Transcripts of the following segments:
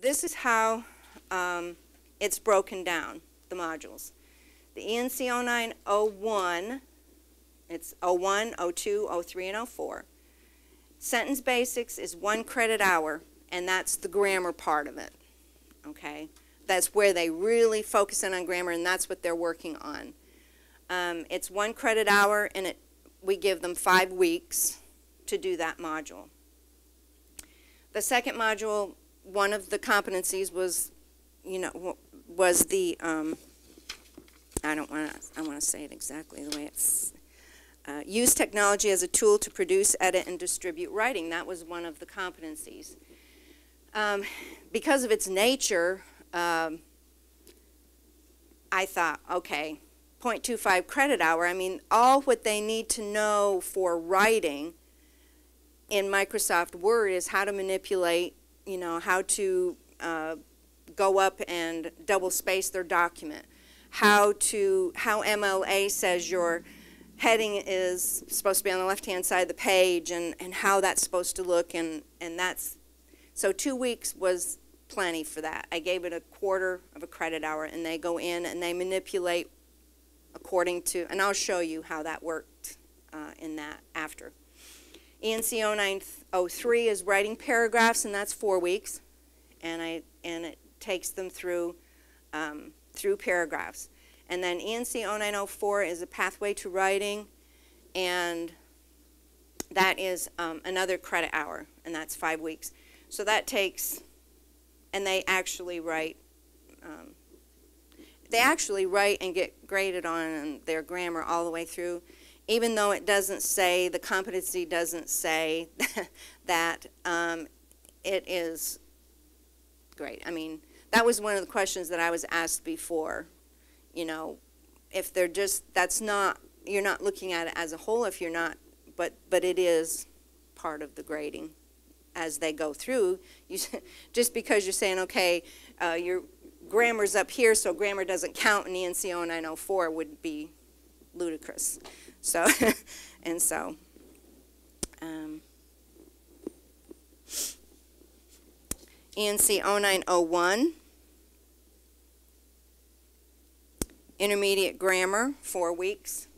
this is how it's broken down, the modules. The ENC 0901, it's 01, 02, 03, and 04. Sentence Basics is 1 credit hour, and that's the grammar part of it, okay? That's where they really focus in on grammar, and that's what they're working on. It's 1 credit hour, and we give them 5 weeks to do that module. The second module, one of the competencies was, was the, I want to say it exactly the way it's, use technology as a tool to produce, edit, and distribute writing. That was one of the competencies. Because of its nature, I thought, okay, 0.25 credit hour, I mean, all what they need to know for writing in Microsoft Word is how to manipulate, how to go up and double space their document, how MLA says your heading is supposed to be on the left-hand side of the page, and how that's supposed to look, and that's, so 2 weeks was plenty for that. I gave it 1/4 of a credit hour, and they go in and they manipulate according to, and I'll show you how that worked in that after. ENC 0903 is writing paragraphs, and that's 4 weeks, and it takes them through paragraphs. And then ENC 0904 is a pathway to writing, and that is another credit hour, and that's 5 weeks. So that takes, and they actually write and get graded on their grammar all the way through, even though it doesn't say, the competency doesn't say that it is great. I mean, that was one of the questions that I was asked before. If they're just, that's not, you're not looking at it as a whole if you're not, but it is part of the grading as they go through. Just because you're saying, okay, your grammar's up here, so grammar doesn't count in ENC 0904 would be ludicrous. So, and so, ENC 0901, intermediate grammar, 4 weeks.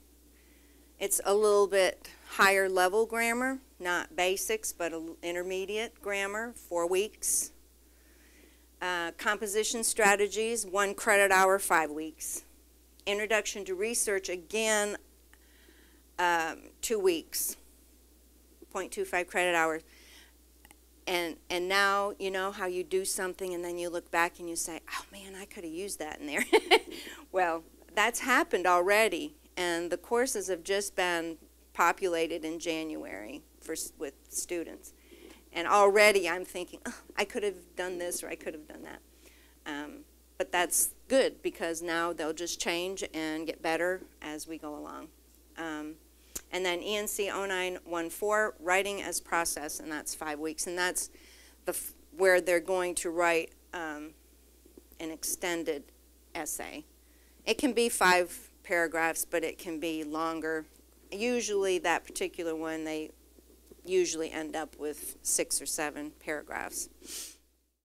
It's a little bit higher level grammar, not basics, but intermediate grammar, 4 weeks. Composition strategies, 1 credit hour, 5 weeks. Introduction to research, again, 2 weeks, 0.25 credit hours. And now you know how you do something and then you look back and you say, oh man, I could have used that in there. Well, that's happened already, and the courses have just been populated in January with students. And already I'm thinking, oh, I could have done this or I could have done that. But that's good because now they'll just change and get better as we go along. And then ENC 0914, writing as process, and that's 5 weeks. And that's where they're going to write an extended essay. It can be 5 paragraphs, but it can be longer. Usually that particular one, they usually end up with 6 or 7 paragraphs.